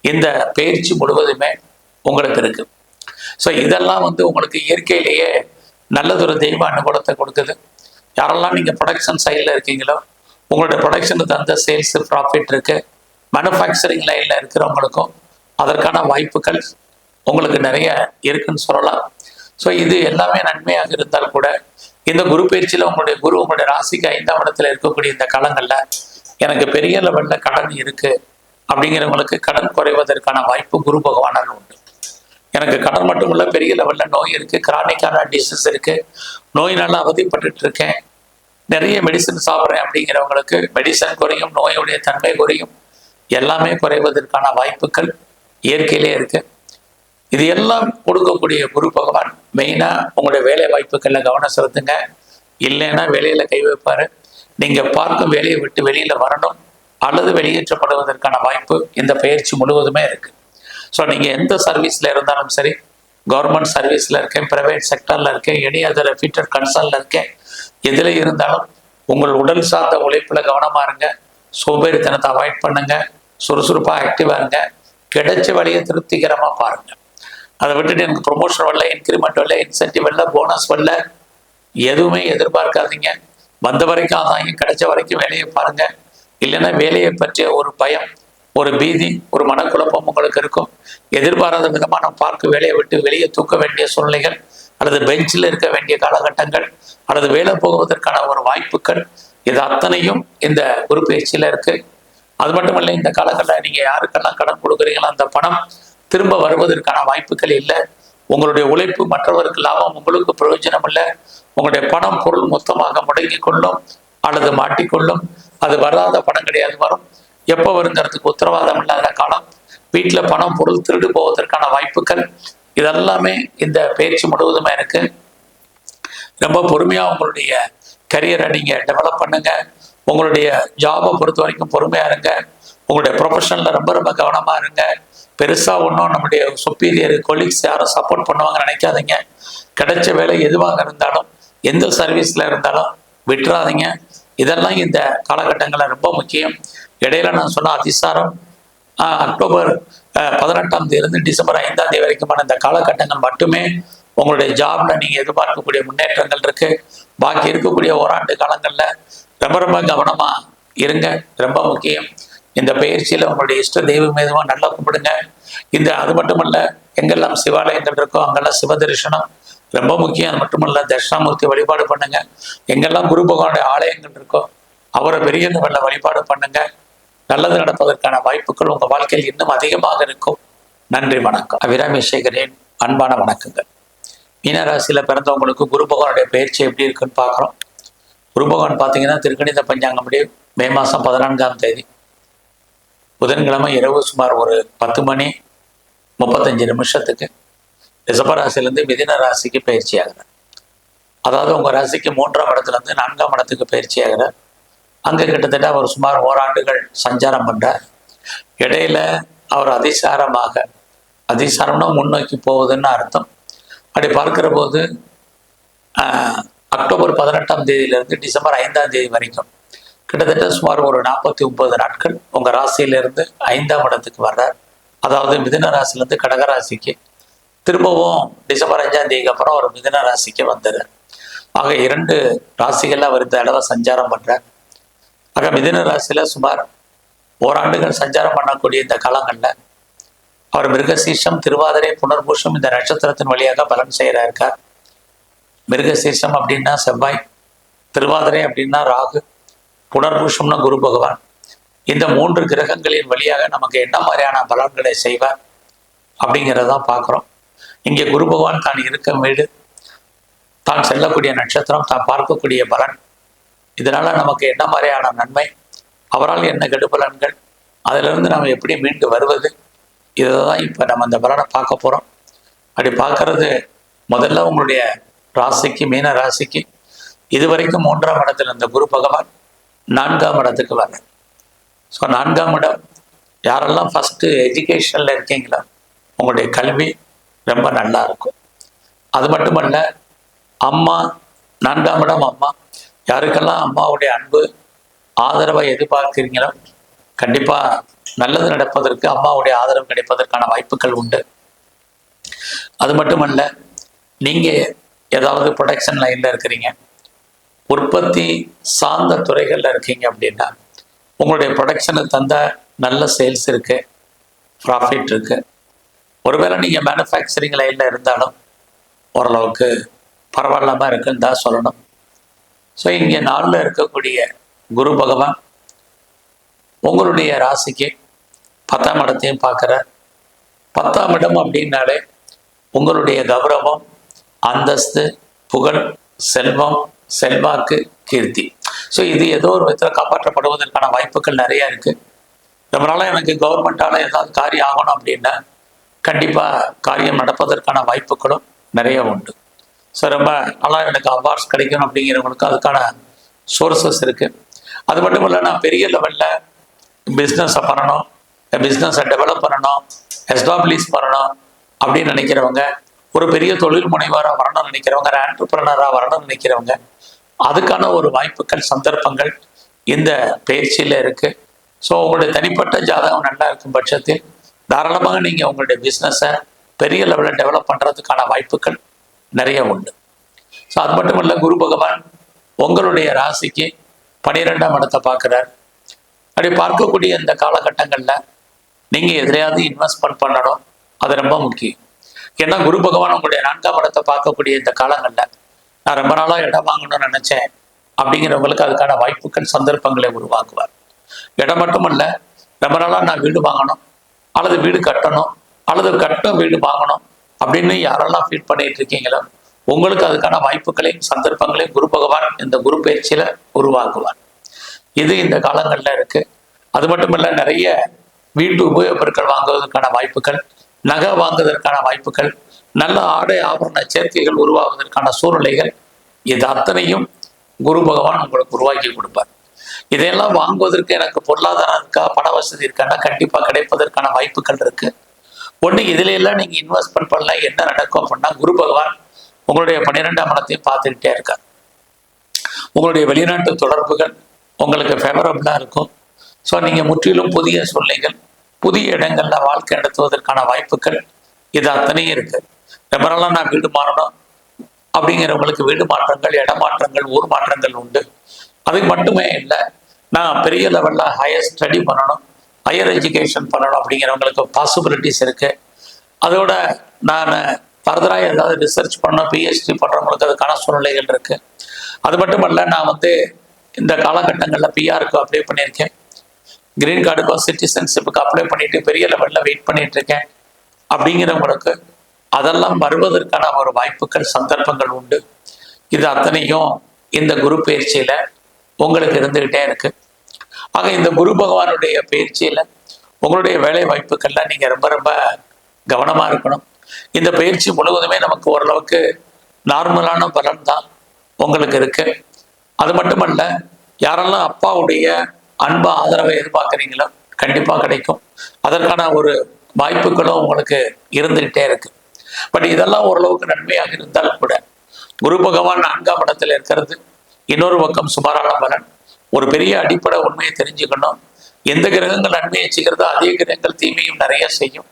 இந்த பயிற்சி முழுவதுமே உங்களுக்கு இருக்கு. ஸோ இதெல்லாம் உங்களுக்கு இயற்கையிலேயே நல்லதொரு தெய்வ அனுகூலத்தை கொடுக்குது. யாரெல்லாம் நீங்க ப்ரொடக்ஷன் சைடில் இருக்கீங்களோ உங்களுடைய ப்ரொடக்ஷனுக்கு தந்த சேல்ஸ் ப்ராஃபிட் இருக்கு. மேனுஃபேக்சரிங் லைன்ல இருக்கிறவங்களுக்கும் அதற்கான வாய்ப்புகள் உங்களுக்கு நிறைய இருக்குன்னு சொல்லலாம். ஸோ இது எல்லாமே நன்மையாக இருந்தால் கூட இந்த குரு பயிற்சியில் உங்களுடைய ராசிக்கு 5ஆம் இடத்துல இருக்கக்கூடிய இந்த காலங்களில் எனக்கு பெரிய லெவலில் கடன் இருக்கு அப்படிங்கிறவங்களுக்கு கடன் குறைவதற்கான வாய்ப்பு குரு பகவானால் உண்டு. எனக்கு கடன் மட்டும் இல்ல, பெரிய லெவலில் நோய் இருக்கு, கிரானிக்கான டிசீஸ் இருக்கு, நோயினால அவதிப்பட்டு இருக்கேன், நிறைய மெடிசன் சாப்பிட்றேன் அப்படிங்கிறவங்களுக்கு மெடிசன் குறையும், நோயுடைய தன்மை குறையும், எல்லாமே குறைவதற்கான வாய்ப்புகள் இயற்கையிலே இருக்கு. இது எல்லாம் கொடுக்கக்கூடிய குரு பகவான் மெயினா உங்களுடைய வேலை வாய்ப்புகள்ல கவனம் செலுத்துங்க. இல்லைன்னா வேலையில கை வைப்பாரு. நீங்க பார்க்கும் வேலையை விட்டு வெளியில வரணும் அல்லது வெளியேற்றப்படுவதற்கான வாய்ப்பு இந்த பயிற்சி முழுவதுமே இருக்கு. ஸோ நீங்க எந்த சர்வீஸ்ல இருந்தாலும் சரி, கவர்மெண்ட் சர்வீஸ்ல இருக்கேன், பிரைவேட் செக்டர்ல இருக்கேன், எனி அதர் ரெப்யூட்டட் கன்சர்ன்ல இருக்கேன், எதுல இருந்தாலும் உங்கள் உடல் சார்ந்த உழைப்புல கவனமா இருங்க. சோம்பேறித்தனத்தை அவாய்ட் பண்ணுங்க, சுறுசுறுப்பா ஆக்டிவா இருங்க, கிடைச்ச வழியை திருப்திகரமா பாருங்க. அதை விட்டுட்டு எனக்கு ப்ரொமோஷன் வரல, இன்க்ரிமெண்ட் வரல, இன்சென்டிவ் வரல, போனஸ் வரல, எதுவுமே எதிர்பார்க்காதீங்க. வந்த வரைக்கும் அதாங்க, கிடைச்ச வரைக்கும் வேலையை பாருங்க. இல்லைன்னா வேலையை பற்றிய ஒரு பயம், ஒரு பீதி, ஒரு மனக்குழப்பம் உங்களுக்கு இருக்கும். எதிர்பாராத விதமான பார்க்க வேலையை விட்டு வெளியே தூக்க வேண்டிய சூழ்நிலைகள், அல்லது பெஞ்சில் இருக்க வேண்டிய காலகட்டங்கள், அல்லது வேலை போகுவதற்கான ஒரு வாய்ப்புகள், இது அத்தனையும் இந்த குரு பயிற்சியில இருக்கு. அது மட்டும் இல்லை, இந்த காலகட்டம் நீங்க யாருக்கெல்லாம் கடன் கொடுக்குறீங்களோ அந்த பணம் திரும்ப வருவதற்கான வாய்ப்புகள் இல்லை. உங்களுடைய உழைப்பு மற்றவருக்கு லாபம், உங்களுக்கு பிரயோஜனம் இல்லை. உங்களுடைய பணம் பொருள் மொத்தமாக முடங்கி கொள்ளும் அல்லது மாட்டிக்கொள்ளும். அது வராத பணம் கிடையாது, வரும். எப்போ வருங்கிறதுக்கு உத்தரவாதம் இல்லாத காலம். வீட்டில் பணம் பொருள் திருடு போவதற்கான வாய்ப்புகள் இதெல்லாமே இந்த பயிற்சி முழுவதுமே இருக்கு. ரொம்ப பொறுமையாக உங்களுடைய கரியரை நீங்கள் டெவலப் பண்ணுங்க. உங்களுடைய ஜாபை பொறுத்த வரைக்கும் பொறுமையாக இருங்க. உங்களுடைய ப்ரொஃபஷனில் ரொம்ப ரொம்ப கவனமாக இருங்க. பெருசாக ஒன்றும் நம்முடைய சுப்பீரியர் கொலீக்ஸ் யாரும் சப்போர்ட் பண்ணுவாங்க நினைக்காதீங்க. கிடைச்ச வேலை எதுவாக இருந்தாலும், எந்த சர்வீஸில் இருந்தாலும் விட்டுறாதீங்க. இதெல்லாம் இந்த காலகட்டங்களில் ரொம்ப முக்கியம். இடையில நான் சொன்ன அதிசாரம் அக்டோபர் 18ஆம் தேதியிலிருந்து டிசம்பர் 5ஆம் தேதி வரைக்குமான இந்த காலகட்டங்கள் மட்டுமே உங்களுடைய ஜாப்ல நீங்கள் எதிர்பார்க்கக்கூடிய முன்னேற்றங்கள் இருக்கு. பாக்கி இருக்கக்கூடிய ஓராண்டு காலங்களில் ரொம்ப ரொம்ப கவனமாக இருங்க. ரொம்ப முக்கியம். இந்த பயிற்சியில் உங்களுடைய இஷ்ட தெய்வம் எதுவும் நல்லா கும்பிடுங்க. அது மட்டுமல்ல, எங்கெல்லாம் சிவாலயங்கள் இருக்கோ அங்கெல்லாம் சிவ தரிசனம் ரொம்ப முக்கியம். அது மட்டுமல்ல, தட்சிணாமூர்த்தி வழிபாடு பண்ணுங்க. எங்கெல்லாம் குரு பகவானுடைய ஆலயங்கள் இருக்கோ அவரை பெரிய லெவலில் வழிபாடு பண்ணுங்க. நல்லது நடப்பதற்கான வாய்ப்புகள் உங்கள் வாழ்க்கையில் இன்னும் அதிகமாக இருக்கும். நன்றி, வணக்கம். அபிராமி சேகரின் அன்பான வணக்கங்கள். மீனராசியில் பிறந்தவங்களுக்கு குரு பகவானுடைய பயிற்சி எப்படி இருக்குன்னு பார்க்குறோம். குரு பகவான் பார்த்தீங்கன்னா திருக்கணித பஞ்சாங்கப்படி மே மாதம் 14ஆம் தேதி புதன்கிழமை இரவு சுமார் ஒரு 10:35 ரிஷபராசிலேருந்து மிதுன ராசிக்கு பயிற்சி ஆகிறார். அதாவது உங்கள் ராசிக்கு 3ஆம் இடத்துலேருந்து 4ஆம் இடத்துக்கு பயிற்சி ஆகிறார். அங்கே கிட்டத்தட்ட அவர் சுமார் ஓராண்டுகள் சஞ்சாரம் பண்ணுறார். இடையில அவர் அதிசாரம்னா முன்னோக்கி போகுதுன்னு அர்த்தம். அப்படி பார்க்கிற போது அக்டோபர் 18ஆம் தேதியிலிருந்து டிசம்பர் 5ஆம் தேதி வரைக்கும் கிட்டத்தட்ட சுமார் ஒரு 49 நாட்கள் உங்கள் ராசியிலிருந்து 5ஆம் இடத்துக்கு வர்றார். அதாவது மிதுன ராசிலேருந்து கடகராசிக்கு திரும்பவும் டிசம்பர் 5ஆம் தேதிக்கு அப்புறம் ஒரு மிதுன ராசிக்கு வந்துடுறார். ஆக 2 ராசிகளில் அவர் இந்த அளவை சஞ்சாரம் பண்ணுறார். ஆக மிதுன ராசியில் சுமார் ஓராண்டுகள் சஞ்சாரம் பண்ணக்கூடிய இந்த காலங்களில் அவர் மிருகசீர்ஷம், திருவாதிரை, புனர்பூஷம் இந்த நட்சத்திரத்தின் வழியாக பலன் செய்கிறாருக்கார். மிருகசீர்ஷம் அப்படின்னா செவ்வாய், திருவாதிரை அப்படின்னா ராகு, புனர்பூஷம்னா குரு பகவான். இந்த 3 கிரகங்களின் வழியாக நமக்கு என்ன மாதிரியான பலன்களை செய்வார் அப்படிங்கிறதான் பார்க்குறோம். இங்கே குரு பகவான் தான் இருக்கும் வீடு, தான் செல்லக்கூடிய நட்சத்திரம், தான் பார்க்கக்கூடிய பலன், இதனால நமக்கு என்ன மாதிரியான நன்மை, அவரால் என்ன கெடுபலன்கள், அதிலிருந்து நம்ம எப்படி மீண்டு வருவது, இதை தான் இப்போ நம்ம அந்த பலனை பார்க்க போகிறோம். அப்படி பார்க்கறது முதல்ல உங்களுடைய ராசிக்கு, மீன ராசிக்கு இதுவரைக்கும் 3ஆம் இடத்துல இருந்த குரு பகவான் 4ஆம் இடத்துக்கு வர. ஸோ 4ஆம் இடம் யாரெல்லாம் ஃபஸ்ட்டு எஜுகேஷனில் இருக்கீங்களோ உங்களுடைய கல்வி ரொம்ப நல்லா இருக்கும். அது மட்டுமல்ல, அம்மா 4ஆம் இடம் அம்மா, யாருக்கெல்லாம் அம்மாவுடைய அன்பு ஆதரவை எதிர்பார்க்கிறீங்களோ கண்டிப்பாக நல்லது நடப்பதற்கு அம்மாவுடைய ஆதரவு கிடைப்பதற்கான வாய்ப்புகள் உண்டு. அது மட்டுமல்ல, நீங்கள் ஏதாவது ப்ரொடக்ஷன் லைனில் இருக்கிறீங்க, உற்பத்தி சார்ந்த துறைகளில் இருக்கீங்க அப்படின்னா உங்களுடைய ப்ரொடக்ஷனுக்கு தந்த நல்ல சேல்ஸ் இருக்குது, ப்ராஃபிட் இருக்குது. ஒருவேளை நீங்கள் மேனுஃபேக்சரிங் லைனில் இருந்தாலும் ஓரளவுக்கு பரவாயில்லாமல் இருக்குன்னு தான் சொல்லணும். ஸோ இங்கே 4ல் இருக்கக்கூடிய குரு பகவான் உங்களுடைய ராசிக்கு 10ஆம் இடத்தையும் பார்க்குறார். 10ஆம் இடம் அப்படின்னாலே உங்களுடைய கௌரவம், அந்தஸ்து, புகழ், செல்வம், செல்வாக்கு, கீர்த்தி. ஸோ இது ஏதோ ஒரு விதத்தில் காப்பாற்றப்படுவதற்கான வாய்ப்புகள் நிறையா இருக்குது. நம்மளால எனக்கு கவர்மெண்ட்டால் ஏதாவது காரியம் ஆகணும் அப்படின்னா கண்டிப்பாக காரியம் நடப்பதற்கான வாய்ப்புகளும் நிறைய உண்டு. ஸோ ரொம்ப நல்லா எனக்கு அவார்ட்ஸ் கிடைக்கணும் அப்படிங்கிறவங்களுக்கு அதுக்கான சோர்சஸ் இருக்குது. அது மட்டும் இல்லை, நான் பெரிய லெவலில் பிஸ்னஸை பண்ணணும், பிஸ்னஸை டெவலப் பண்ணணும், எஸ்டாப்ளிஷ் பண்ணணும் அப்படின்னு நினைக்கிறவங்க, ஒரு பெரிய தொழில் முனைவராக வரணும்னு நினைக்கிறவங்க, ஆண்டர்பிரனராக வரணும்னு நினைக்கிறவங்க, அதுக்கான ஒரு வாய்ப்புகள், சந்தர்ப்பங்கள் இந்த பயிற்சியில் இருக்குது. ஸோ உங்களுடைய தனிப்பட்ட ஜாதகம் நல்லா இருக்கும் பட்சத்தில் தாராளமாக நீங்கள் உங்களுடைய பிஸ்னஸை பெரிய லெவலில் டெவலப் பண்ணுறதுக்கான வாய்ப்புகள் நிறைய உண்டு. ஸோ அது மட்டும் இல்லை, குரு பகவான் உங்களுடைய ராசிக்கு 12ஆம் இடத்தை பார்க்குறார். அப்படி பார்க்கக்கூடிய இந்த காலகட்டங்களில் நீங்கள் எதிலையாவது இன்வெஸ்ட்மெண்ட் பண்ணணும், அது ரொம்ப முக்கியம். ஏன்னா குரு பகவான் உங்களுடைய 4ஆம் இடத்தை பார்க்கக்கூடிய இந்த காலங்களில் நான் ரொம்ப நாளாக இடம் வாங்கணும்னு நினச்சேன் அப்படிங்கிறவங்களுக்கு அதுக்கான வாய்ப்புகள், சந்தர்ப்பங்களை உருவாக்குவார். இடம் மட்டுமல்ல, ரொம்ப நாளாக நான் வீடு வாங்கணும் அல்லது வீடு கட்டணும் அல்லது வீடு வாங்கணும் அப்படின்னு யாரெல்லாம் ஃபீல் பண்ணிட்டு இருக்கீங்களோ உங்களுக்கு அதுக்கான வாய்ப்புகளையும் சந்தர்ப்பங்களையும் குரு பகவான் இந்த குரு பயிற்சியில உருவாக்குவார். இது இந்த காலங்கள்ல இருக்கு. அது மட்டுமல்ல, நிறைய வீட்டு உபயோகப் பொருட்கள் வாங்குவதற்கான வாய்ப்புகள், நகை வாங்குவதற்கான வாய்ப்புகள், நல்ல ஆடை ஆபரண சேர்க்கைகள் உருவாவதற்கான சூழ்நிலைகள், இது அத்தனையும் குரு பகவான் உங்களுக்கு உருவாக்கி கொடுப்பார். இதையெல்லாம் வாங்குவதற்கு எனக்கு பொருளாதாரம் இருக்கா, பண வசதி இருக்கான்னா கண்டிப்பா கிடைப்பதற்கான வாய்ப்புகள் இருக்கு. ஒண்ணு இதுல எல்லாம் நீங்க இன்வெஸ்ட்மெண்ட் பண்ணல, என்ன நடக்கும் அப்படின்னா குரு பகவான் உங்களுடைய 12ஆம் இடத்தையும் பார்த்துக்கிட்டே இருக்கார். உங்களுடைய வெளிநாட்டு தொடர்புகள் உங்களுக்கு ஃபேவரபிளா இருக்கும். ஸோ நீங்க முற்றிலும் புதிய சூழ்நிலைகள், புதிய இடங்கள்ல வாழ்க்கை நடத்துவதற்கான வாய்ப்புகள் இது அத்தனையும் இருக்கு. ரொம்ப நாளா நான் வீடு மாறணும் அப்படிங்கிறவங்களுக்கு வீடு மாற்றங்கள், இடமாற்றங்கள், ஊர் மாற்றங்கள் உண்டு. அது மட்டுமே இல்லை, நான் பெரிய லெவல்ல ஹையர் ஸ்டடி பண்ணணும், ஹையர் எஜுகேஷன் பண்ணணும் அப்படிங்கிறவங்களுக்கு பாசிபிலிட்டிஸ் இருக்கு. அதோட நான் ஃபர்தராக ஏதாவது ரிசர்ச் பண்ணணும், பிஹெச்டி பண்ணுறவங்களுக்கு அதுக்கான சூழ்நிலைகள் இருக்கு. அது மட்டுமல்ல, நான் இந்த காலகட்டங்களில் பிஆருக்கு அப்ளை பண்ணியிருக்கேன், கிரீன் கார்டுக்கோ சிட்டிசன்ஷிப்புக்கு அப்ளை பண்ணிட்டு பெரிய லெவலில் வெயிட் பண்ணிட்டு இருக்கேன் அப்படிங்கிறவங்களுக்கு அதெல்லாம் வருவதற்கான ஒரு வாய்ப்புகள், சந்தர்ப்பங்கள் உண்டு. இது அத்தனையும் இந்த குரு பயிற்சியில உங்களுக்கு இருந்துகிட்டே இருக்கு. ஆக இந்த குரு பகவானுடைய பயிற்சியில உங்களுடைய வேலை வாய்ப்புகள்ல நீங்க ரொம்ப ரொம்ப கவனமா இருக்கணும். இந்த பயிற்சி முழுவதுமே நமக்கு ஓரளவுக்கு நார்மலான பலன் தான் உங்களுக்கு இருக்கு. அது மட்டுமல்ல, யாரெல்லாம் அப்பாவுடைய அன்பு ஆதரவை எதிர்பார்க்குறீங்களோ கண்டிப்பா கிடைக்கும். அதற்கான ஒரு வாய்ப்புகளும் உங்களுக்கு இருந்துகிட்டே இருக்கு. பட் இதெல்லாம் ஓரளவுக்கு நன்மையாக இருந்தாலும் கூட குரு பகவான் 4ஆம் இடத்துல இருக்கிறது இன்னொரு பக்கம் சுமாரான பலன். ஒரு பெரிய அடிப்படை உண்மையை தெரிஞ்சுக்கணும். எந்த கிரகங்கள் நன்மையை செய்கிறதோ அதே கிரகங்கள் தீமையும் நிறைய செய்யும்.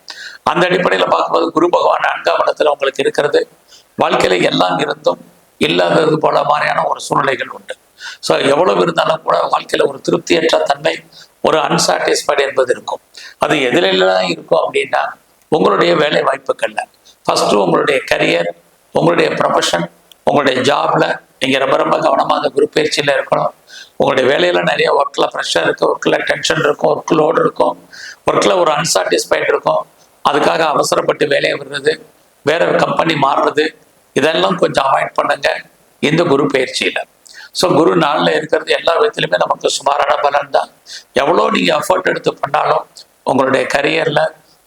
அந்த அடிப்படையில் பார்க்கும்போது குரு பகவான் 4ஆம் இடத்துல உங்களுக்கு இருக்கிறது வாழ்க்கையில எல்லாம் இருந்தும் இல்லாதது போல மாதிரியான ஒரு சூழ்நிலைகள் உண்டு. ஸோ எவ்வளவு இருந்தாலும் கூட வாழ்க்கையில ஒரு திருப்தியற்ற தன்மை, ஒரு அன்சாட்டிஸ்ஃபைடு என்பது இருக்கும். அது எதிலெல்லாம் இருக்கும் அப்படின்னா உங்களுடைய வேலை வாய்ப்புகள்ல ஃபர்ஸ்ட் உங்களுடைய கரியர், உங்களுடைய ப்ரொஃபஷன், உங்களுடைய ஜாப்ல நீங்க ரொம்ப ரொம்ப கவனமாக அந்த குரு பயிற்சியில இருக்கணும். உங்களுடைய வேலையில நிறைய ஒர்க்ல ப்ரெஷர் இருக்கு, ஒர்க்ல டென்ஷன் இருக்கும், ஒர்க் லோடு இருக்கும், ஒர்க்ல ஒரு அன்சாட்டிஸ்ஃபைடு இருக்கும். அதுக்காக அவசரப்பட்டு வேலையை விடுறது, வேற கம்பெனி மாறுறது, இதெல்லாம் கொஞ்சம் அவாய்ட் பண்ணுங்க இந்த குரு பயிற்சியில. ஸோ குரு 4ல் இருக்கிறது எல்லா விதத்திலுமே நமக்கு சுமாரான பலன் தான். எவ்வளோ நீங்க எஃபர்ட் எடுத்து பண்ணாலும் உங்களுடைய கரியர்ல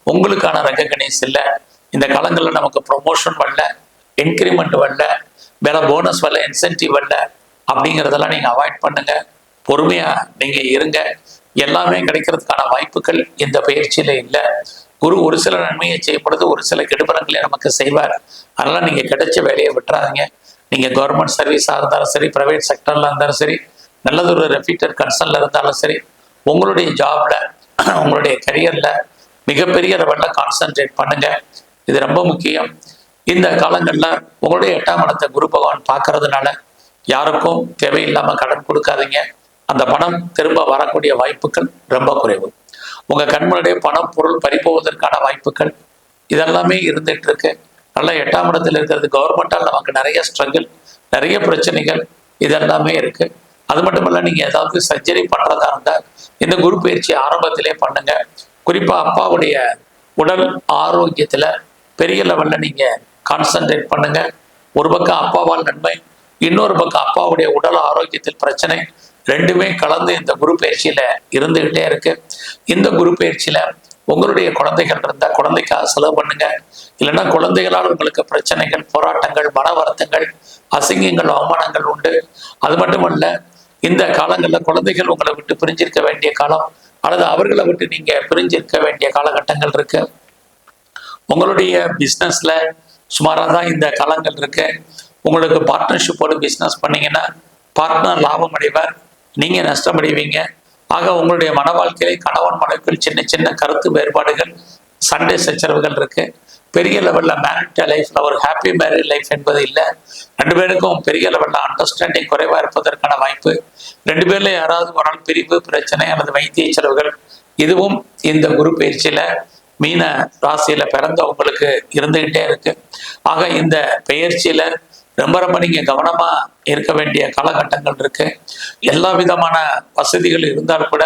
உங்களுக்கான ரெகக்னைஸ் இல்லை. இந்த காலங்களில் நமக்கு ப்ரொமோஷன் வரல, இன்க்ரிமெண்ட் வரல, வேற போனஸ் வரல, இன்சென்டிவ் வரல அப்படிங்கிறதெல்லாம் நீங்க அவாய்ட் பண்ணுங்க. பொறுமையா நீங்க இருங்க. எல்லாமே கிடைக்கிறதுக்கான வாய்ப்புகள் இந்த பயிற்சியில இல்லை. குரு ஒரு சில நன்மையை செய்யும் பொழுது ஒரு சில கெடுபலங்களை நமக்கு செய்வார். அதனால நீங்க கிடைச்ச வேலையை விட்டுறாதீங்க. நீங்க கவர்மெண்ட் சர்வீஸாக இருந்தாலும் சரி, பிரைவேட் செக்டர்ல இருந்தாலும் சரி, நல்லதொரு ரெப்யூட்டட் கன்சர்ன்ல இருந்தாலும் சரி, உங்களுடைய ஜாப்ல உங்களுடைய கரியர்ல மிகப்பெரிய லெவல்ல கான்சென்ட்ரேட் பண்ணுங்க. இது ரொம்ப முக்கியம். இந்த காலங்கள்ல உங்களுடைய 8ஆம் இடத்தை குரு பகவான் பார்க்கறதுனால யாருக்கும் தேவையில்லாம கடன் கொடுக்காதீங்க. அந்த பணம் திரும்ப வரக்கூடிய வாய்ப்புகள் ரொம்ப குறைவு. உங்க கண்முன்னாடியே பணம், பொருள் பறிப்போவதற்கான வாய்ப்புகள் இதெல்லாமே இருந்துட்டு இருக்கு. நல்லா 8ஆம் இடத்துல இருக்கிறது கவர்மெண்டால் நமக்கு நிறைய ஸ்ட்ரகிள், நிறைய பிரச்சனைகள் இதெல்லாமே இருக்கு. அது மட்டும் இல்ல, நீங்க ஏதாவது சர்ஜரி பண்றதா இருந்தால் இந்த குரு பயிற்சி ஆரம்பத்திலே பண்ணுங்க. குறிப்பா அப்பாவுடைய உடல் ஆரோக்கியத்துல பெரிய லெவல்ல நீங்க கான்சன்ட்ரேட் பண்ணுங்க. ஒரு பக்கம் அப்பாவால் நன்மை, இன்னொரு பக்கம் அப்பாவுடைய உடல் ஆரோக்கியத்தில் பிரச்சனை, ரெண்டுமே கலந்து இந்த குரு பயிற்சியில இருந்துகிட்டே இருக்கு. இந்த குரு பயிற்சியில உங்களுடைய குழந்தைகள் இருந்தா குழந்தைக்காக செலவு பண்ணுங்க. இல்லைன்னா குழந்தைகளால் உங்களுக்கு பிரச்சனைகள், போராட்டங்கள், மன வருத்தங்கள், அசிங்கங்கள், அவமானங்கள் உண்டு. அது மட்டுமல்ல, இந்த காலங்களில் குழந்தைகள் உங்களை விட்டு பிரிஞ்சிருக்க வேண்டிய காலம், அல்லது அவர்களை விட்டு நீங்க பிரிஞ்சிருக்க வேண்டிய காலகட்டங்கள் இருக்கு. உங்களுடைய பிஸ்னஸ்ல சுமாராக தான் இந்த காலங்கள் இருக்கு. உங்களுக்கு பார்ட்னர்ஷிப்போடு பிஸ்னஸ் பண்ணீங்கன்னா பார்ட்னர் லாபம் அடைவார், நீங்க நஷ்டமடைவீங்க. ஆக உங்களுடைய மன வாழ்க்கையிலே கணவன் மனைவிக்குள் சின்ன சின்ன கருத்து வேறுபாடுகள், சண்டை சச்சரவுகள் இருக்கு. பெரிய லெவல்ல மேரிட்டல் லைஃப்ல ஒரு ஹாப்பி மேரிட் லைஃப் என்பது இல்லை. 2 பேருக்கும் பெரிய லெவல்ல அண்டர்ஸ்டாண்டிங் குறைவா இருப்பதற்கான வாய்ப்பு. 2 பேர்ல யாராவது ஒரு நாள் பிரிவு பிரச்சனை அல்லது வைத்திய செலவுகள், இதுவும் இந்த குரு பயிற்சியில மீன ராசியில பிறந்தவங்களுக்கு இருந்துகிட்டே இருக்கு. ஆக இந்த பயிற்சியில ரொம்ப ரொம்ப நீங்க கவனமா இருக்க வேண்டிய காலகட்டங்கள் இருக்கு. எல்லா விதமான வசதிகள் இருந்தால் கூட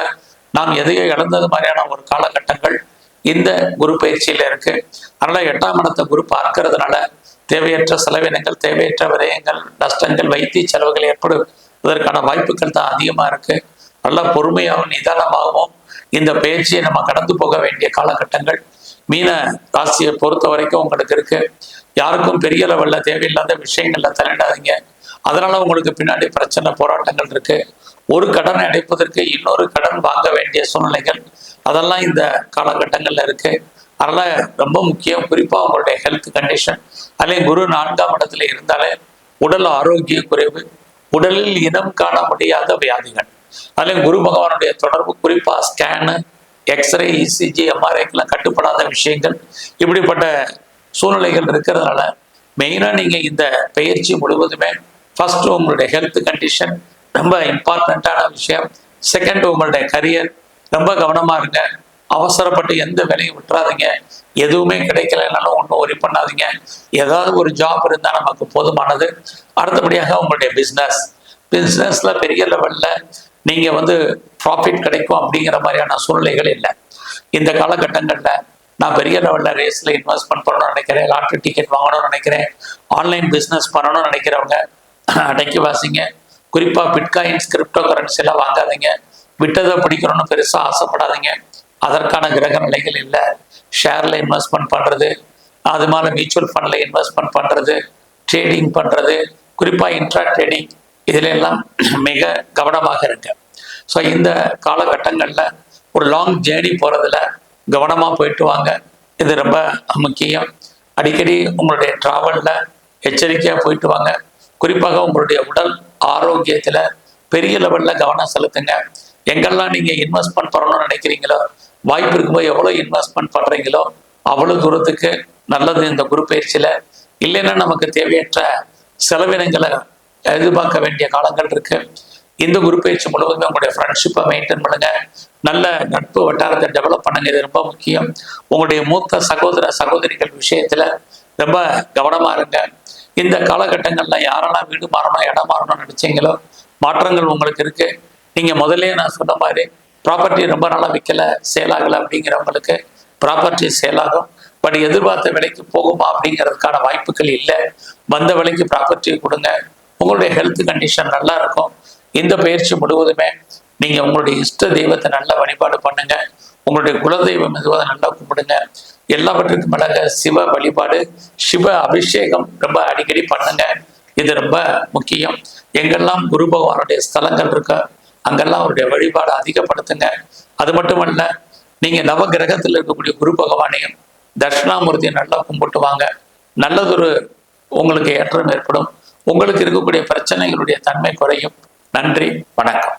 நாம் எதையோ இழந்தது மாதிரியான ஒரு காலகட்டங்கள் இந்த குரு பயிற்சியில இருக்கு. அதனால 8ஆம் இடத்தை குரு பார்க்கறதுனால தேவையற்ற செலவினங்கள், தேவையற்ற விரயங்கள், நஷ்டங்கள், வைத்திய செலவுகள் ஏற்படுவதற்கான வாய்ப்புகள் தான் அதிகமா இருக்கு. நல்லா பொறுமையாகவும் நிதானமாகவும் இந்த பயிற்சியை நம்ம கடந்து போக வேண்டிய காலகட்டங்கள் மீன ராசியை பொறுத்த வரைக்கும் உங்களுக்கு இருக்கு. யாருக்கும் பெரிய லெவல்ல தேவையில்லாத விஷயங்கள்ல தலையிடாதீங்க. அதனால உங்களுக்கு பின்னாடி பிரச்சனை, போராட்டங்கள் இருக்கு. ஒரு கடனை அடைப்பதற்கு இன்னொரு கடன் வாங்க வேண்டிய சூழ்நிலைகள் அதெல்லாம் இந்த காலகட்டங்கள்ல இருக்கு. அதனால ரொம்ப முக்கியம், குறிப்பா உங்களுடைய ஹெல்த் கண்டிஷன். அதிலே குரு 4ஆம் இடத்துல இருந்தாலே உடல் ஆரோக்கிய குறைவு, உடலில் இனம் காண முடியாத வியாதிகள். அதிலே குரு பகவானுடைய தொடர்பு, குறிப்பா ஸ்கேனு, எக்ஸ்ரே, இசிஜி, எம்ஆர்ஐக்கெல்லாம் கட்டுப்படாத விஷயங்கள், இப்படிப்பட்ட சூழ்நிலைகள் இருக்கிறதுனால மெயினாக நீங்கள் இந்த பயிற்சி முழுவதுமே ஃபர்ஸ்ட் உங்களுடைய ஹெல்த் கண்டிஷன் ரொம்ப இம்பார்ட்டண்ட்டான விஷயம். செகண்ட் உங்களுடைய கரியர், ரொம்ப கவனமாக இருங்க. அவசரப்பட்டு எந்த வேலையும் விட்டுறாதீங்க. எதுவுமே கிடைக்கலனாலும் ஒன்றும் ஒரி பண்ணாதீங்க. ஏதாவது ஒரு ஜாப் இருந்தால் நமக்கு போதுமானது. அடுத்தபடியாக உங்களுடைய பிஸ்னஸில் பெரிய லெவலில் நீங்கள் ப்ராஃபிட் கிடைக்கும் அப்படிங்கிற மாதிரியான சூழ்நிலைகள் இல்லை. இந்த காலகட்டங்களில் நான் பெரிய லெவலில் ரேஸில் இன்வெஸ்ட்மெண்ட் பண்ணணும்னு நினைக்கிறேன், லாட்ரி டிக்கெட் வாங்கணும்னு நினைக்கிறேன், ஆன்லைன் பிஸ்னஸ் பண்ணணும்னு நினைக்கிறவங்க அடக்கி வாசிங்க. குறிப்பாக பிட்காயின்ஸ், கிரிப்டோ கரன்சி எல்லாம் வாங்காதீங்க. விட்டதை பிடிக்கணும்னு பெருசாக ஆசைப்படாதீங்க. அதற்கான கிரக நிலைகள் இல்லை. ஷேரில் இன்வெஸ்ட்மெண்ட் பண்ணுறது, அது மாதிரி மியூச்சுவல் ஃபண்டில் இன்வெஸ்ட்மெண்ட் பண்ணுறது, ட்ரேடிங் பண்ணுறது, குறிப்பாக இன்ட்ரா ட்ரேடிங், இதில் எல்லாம் மிக கவனமாக இருக்கு. ஸோ இந்த காலகட்டங்களில் ஒரு லாங் ஜேர்னி போகிறதுல கவனமாக போயிட்டு வாங்க. இது ரொம்ப முக்கியம். அடிக்கடி உங்களுடைய ட்ராவலில் எச்சரிக்கையாக போயிட்டு வாங்க. குறிப்பாக உங்களுடைய உடல் ஆரோக்கியத்தில் பெரிய லெவலில் கவனம் செலுத்துங்க. எங்கெல்லாம் நீங்கள் இன்வெஸ்ட்மெண்ட் பண்ணணும்னு நினைக்கிறீங்களோ, வாய்ப்பு இருக்கும்போது எவ்வளோ இன்வெஸ்ட்மெண்ட் பண்ணுறீங்களோ அவ்வளோ தூரத்துக்கு நல்லது இந்த குரு பயிற்சியில். இல்லைன்னா நமக்கு தேவையற்ற செலவினங்களை எதிர்பார்க்க வேண்டிய காலங்கள் இருக்கு. இந்த குரு பயிற்சி முழுவதுமே உங்களுடைய ஃப்ரெண்ட்ஷிப்பை மெயின்டைன் பண்ணுங்க. நல்ல நட்பு வட்டாரத்தை டெவலப் பண்ணுங்க. இது ரொம்ப முக்கியம். உங்களுடைய மூத்த சகோதர சகோதரிகள் விஷயத்துல ரொம்ப கவனமா இருங்க. இந்த காலகட்டங்கள்ல யாரெல்லாம் வீடு மாறணும், இடம் மாறணும்னு நினைச்சீங்களோ மாற்றங்கள் உங்களுக்கு இருக்கு. நீங்க முதல்ல நான் சொன்ன மாதிரி ப்ராப்பர்ட்டி ரொம்ப நாளாக விற்கல, சேலாகலை அப்படிங்கிறவங்களுக்கு ப்ராப்பர்ட்டி சேலாகும். பட் எதிர்பார்த்த விலைக்கு போகுமா அப்படிங்கிறதுக்கான வாய்ப்புகள் இல்லை. வந்த விலைக்கு ப்ராப்பர்ட்டி கொடுங்க. உங்களுடைய ஹெல்த் கண்டிஷன் நல்லா இருக்கும். இந்த பயிற்சி முழுவதுமே நீங்க உங்களுடைய இஷ்ட தெய்வத்தை நல்லா வழிபாடு பண்ணுங்க. உங்களுடைய குலதெய்வம் எதுவாக நல்லா கும்பிடுங்க. எல்லாவற்றுக்கும் மேலாக சிவ வழிபாடு, சிவ அபிஷேகம் ரொம்ப அடிக்கடி பண்ணுங்க. இது ரொம்ப முக்கியம். எங்கெல்லாம் குரு பகவானுடைய ஸ்தலங்கள் இருக்கோ அங்கெல்லாம் அவருடைய வழிபாடு அதிகப்படுத்துங்க. அது மட்டுமல்ல, நீங்க நவ கிரகத்தில் இருக்கக்கூடிய குரு பகவானையும் தட்சிணாமூர்த்தியை நல்லா கும்பிட்டு வாங்க. நல்லதொரு உங்களுக்கு ஏற்றம் ஏற்படும். உங்களுக்கு இருக்கக்கூடிய பிரச்சனைகளுடைய தன்மை குறையும். நன்றி, வணக்கம்.